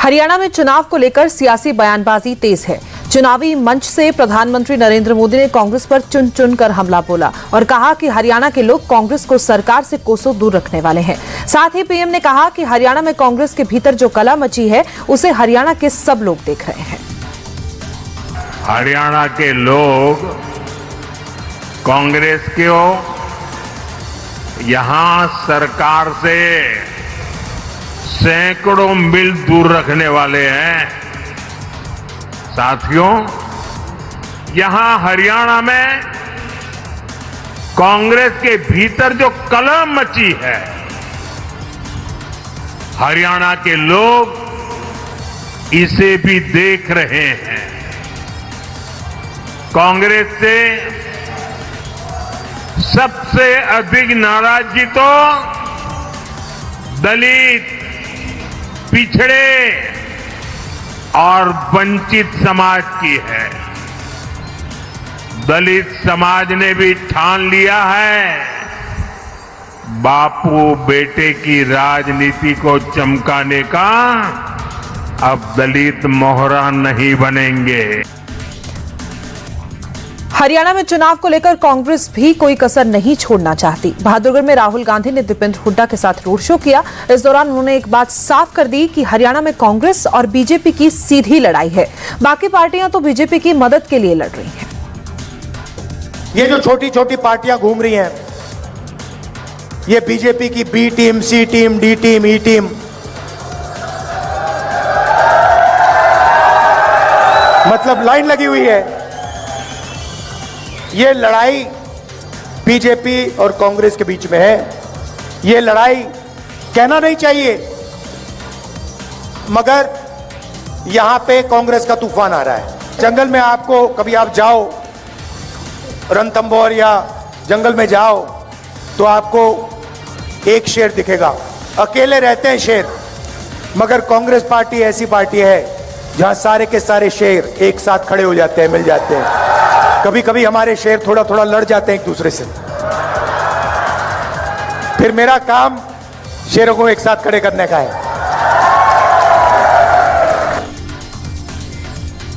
हरियाणा में चुनाव को लेकर सियासी बयानबाजी तेज है। चुनावी मंच से प्रधानमंत्री नरेंद्र मोदी ने कांग्रेस पर चुन चुन कर हमला बोला और कहा कि हरियाणा के लोग कांग्रेस को सरकार से कोसों दूर रखने वाले हैं। साथ ही पीएम ने कहा कि हरियाणा में कांग्रेस के भीतर जो कला मची है उसे हरियाणा के सब लोग देख रहे हैं। हरियाणा के लोग कांग्रेस को यहां सरकार से सैकड़ों मील दूर रखने वाले हैं। साथियों, यहां हरियाणा में कांग्रेस के भीतर जो कलह मची है, हरियाणा के लोग इसे भी देख रहे हैं। कांग्रेस से सबसे अधिक नाराजगी तो दलित, पिछड़े और वंचित समाज की है। दलित समाज ने भी ठान लिया है, बापू बेटे की राजनीति को चमकाने का अब दलित मोहरा नहीं बनेंगे। हरियाणा में चुनाव को लेकर कांग्रेस भी कोई कसर नहीं छोड़ना चाहती। बहादुरगढ़ में राहुल गांधी ने दीपेंद्र हुड्डा के साथ रोड शो किया। इस दौरान उन्होंने एक बात साफ कर दी कि हरियाणा में कांग्रेस और बीजेपी की सीधी लड़ाई है, बाकी पार्टियां तो बीजेपी की मदद के लिए लड़ रही हैं। ये जो छोटी छोटी पार्टियां घूम रही हैं, ये बीजेपी की बी टीम, सी टीम, डी टीम, ई टीम, मतलब लाइन लगी हुई है। ये लड़ाई बीजेपी और कांग्रेस के बीच में है। ये लड़ाई कहना नहीं चाहिए, मगर यहां पे कांग्रेस का तूफान आ रहा है। जंगल में आपको कभी आप जाओ, रणथंभौर या जंगल में जाओ, तो आपको एक शेर दिखेगा। अकेले रहते हैं शेर, मगर कांग्रेस पार्टी ऐसी पार्टी है जहां सारे के सारे शेर एक साथ खड़े हो जाते हैं, मिल जाते हैं। कभी कभी हमारे शेर थोड़ा थोड़ा लड़ जाते हैं एक दूसरे से। फिर मेरा काम शेरों को एक साथ खड़े करने का है।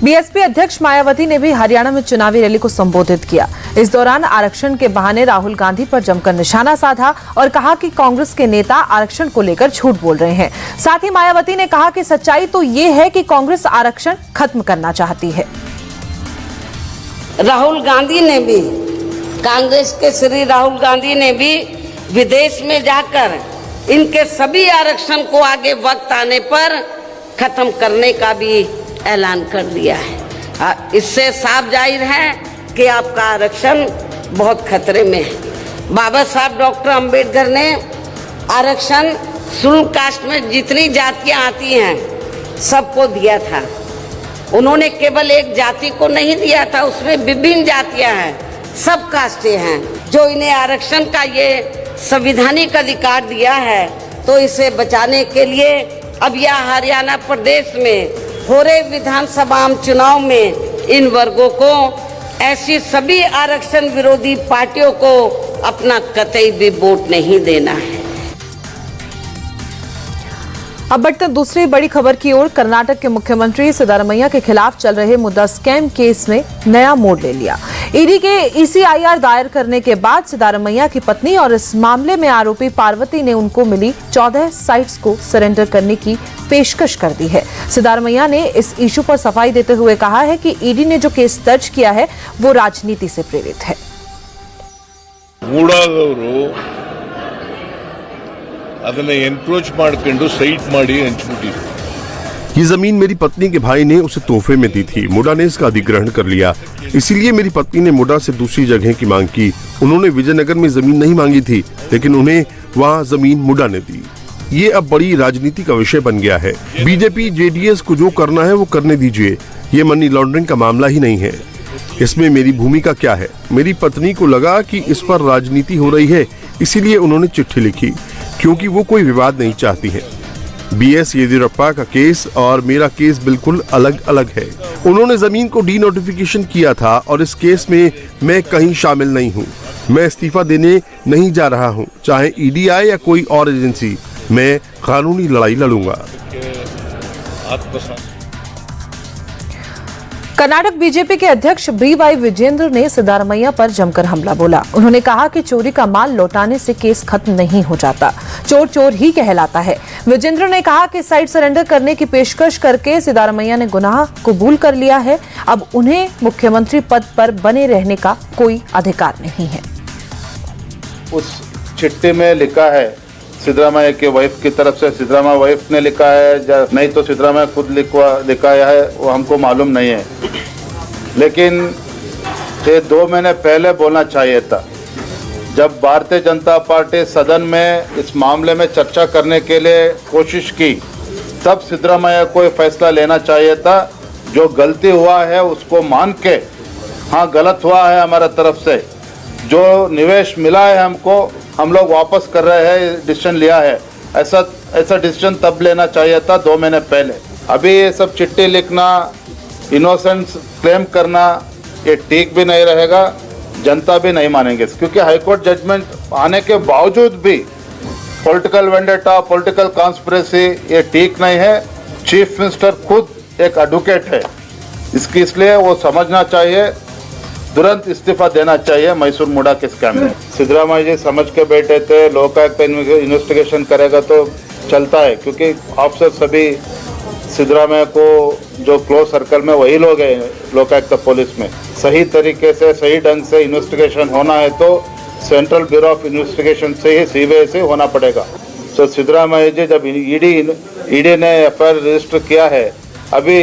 बीएसपी अध्यक्ष मायावती ने भी हरियाणा में चुनावी रैली को संबोधित किया। इस दौरान आरक्षण के बहाने राहुल गांधी पर जमकर निशाना साधा और कहा कि कांग्रेस के नेता आरक्षण को लेकर झूठ बोल रहे हैं। साथ ही मायावती ने कहा कि सच्चाई तो ये है कि कांग्रेस आरक्षण खत्म करना चाहती है। राहुल गांधी ने भी, कांग्रेस के श्री राहुल गांधी ने भी विदेश में जाकर इनके सभी आरक्षण को आगे वक्त आने पर खत्म करने का भी ऐलान कर दिया है। इससे साफ जाहिर है कि आपका आरक्षण बहुत खतरे में है। बाबा साहब डॉक्टर अंबेडकर ने आरक्षण शेड्यूल कास्ट में जितनी जातियां आती हैं सबको दिया था। उन्होंने केवल एक जाति को नहीं दिया था, उसमें विभिन्न जातियां हैं, सब कास्टें हैं। जो इन्हें आरक्षण का ये संवैधानिक अधिकार दिया है, तो इसे बचाने के लिए अब यह हरियाणा प्रदेश में हो रहे विधानसभा चुनाव में इन वर्गों को, ऐसी सभी आरक्षण विरोधी पार्टियों को अपना कतई भी वोट नहीं देना है। अब बढ़ते दूसरी बड़ी खबर की ओर। कर्नाटक के मुख्यमंत्री सिद्धारमैया के खिलाफ चल रहे मुद्दा स्कैम केस में नया मोड़ ले लिया। ईडी के ईसीआईआर दायर करने के बाद सिद्धारमैया की पत्नी और इस मामले में आरोपी पार्वती ने उनको मिली 14 साइट्स को सरेंडर करने की पेशकश कर दी है। सिद्धारमैया ने इस इशू पर सफाई देते हुए कहा है कि ईडी ने जो केस दर्ज किया है वो राजनीति से प्रेरित है। ಅದನ್ನ ಎನ್ಕ್ರೋಚ್ ಮಾಡ್ಕೊಂಡು ಸೈಟ್ ಮಾಡಿ ಹಂಚ್ಬಿಟ್ಟಿದ್ರು। ये जमीन मेरी पत्नी के भाई ने उसे तोहफे में दी थी। मुडा ने इसका अधिग्रहण कर लिया, इसीलिए मेरी पत्नी ने मुडा से दूसरी जगह की मांग की। उन्होंने विजयनगर में जमीन नहीं मांगी थी, लेकिन उन्हें वहाँ जमीन मुडा ने दी। ये अब बड़ी राजनीति का विषय बन गया है। बीजेपी जेडीएस को जो करना है वो करने दीजिए, ये मनी लॉन्ड्रिंग का मामला ही नहीं है। इसमें मेरी भूमिका क्या है? मेरी पत्नी को लगा कि इस पर राजनीति हो रही है, इसीलिए उन्होंने चिट्ठी लिखी, क्योंकि वो कोई विवाद नहीं चाहती है। बीएस येदियुरप्पा का केस और मेरा केस बिल्कुल अलग अलग है। उन्होंने जमीन को डी नोटिफिकेशन किया था और इस केस में मैं कहीं शामिल नहीं हूँ। मैं इस्तीफा देने नहीं जा रहा हूँ, चाहे ईडी आए या कोई और एजेंसी, मैं कानूनी लड़ाई लड़ूंगा। आत्मसात। कर्नाटक बीजेपी के अध्यक्ष BY विजेंद्र ने सिद्धारमैया पर जमकर हमला बोला। उन्होंने कहा कि चोरी का माल लौटाने से केस खत्म नहीं हो जाता, चोर चोर ही कहलाता है। विजेंद्र ने कहा कि साइट सरेंडर करने की पेशकश करके सिद्धारमैया ने गुनाह कबूल कर लिया है, अब उन्हें मुख्यमंत्री पद पर बने रहने का कोई अधिकार नहीं है। उस चिट्ठी में लिखा है सिद्धरामैया के वाइफ की तरफ से, सिद्धरामैया वाइफ ने लिखा है नहीं तो सिद्धरामैया खुद लिखाया है, वो हमको मालूम नहीं है। लेकिन ये 2 महीने पहले बोलना चाहिए था, जब भारतीय जनता पार्टी सदन में इस मामले में चर्चा करने के लिए कोशिश की, तब सिद्धरामैया को फैसला लेना चाहिए था। जो गलती हुआ है उसको मान के, हाँ गलत हुआ है हमारा तरफ से, जो निवेश मिला है हमको हम लोग वापस कर रहे हैं, डिसीजन लिया है, ऐसा डिसीजन तब लेना चाहिए था 2 महीने पहले। अभी ये सब चिट्ठी लिखना, इनोसेंस क्लेम करना, ये ठीक भी नहीं रहेगा, जनता भी नहीं मानेंगे, क्योंकि हाईकोर्ट जजमेंट आने के बावजूद भी पॉलिटिकल वेंडेटा, पॉलिटिकल कॉन्स्पिरेसी ये ठीक नहीं है। चीफ मिनिस्टर खुद एक एडवोकेट है, इसलिए वो समझना चाहिए, तुरंत इस्तीफा देना चाहिए मैसूर मुडा के स्कैम में। सिद्धरामैया जी समझ के बैठे थे लोकायुक्त इन्वेस्टिगेशन करेगा तो चलता है, क्योंकि ऑफिसर सभी सिद्धरामैया को जो क्लोज सर्कल में वही लोग हैं लोकायुक्त पुलिस में। सही तरीके से सही ढंग से इन्वेस्टिगेशन होना है तो सेंट्रल ब्यूरो ऑफ इन्वेस्टिगेशन से ही CBI से होना पड़ेगा। तो सिद्धरामैया जी जब ईडी ने FIR रजिस्टर किया है, अभी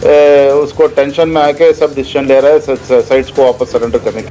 उसको टेंशन में आके सब डिसीजन ले रहे हैं साइट्स को वापस सरेंडर करने की।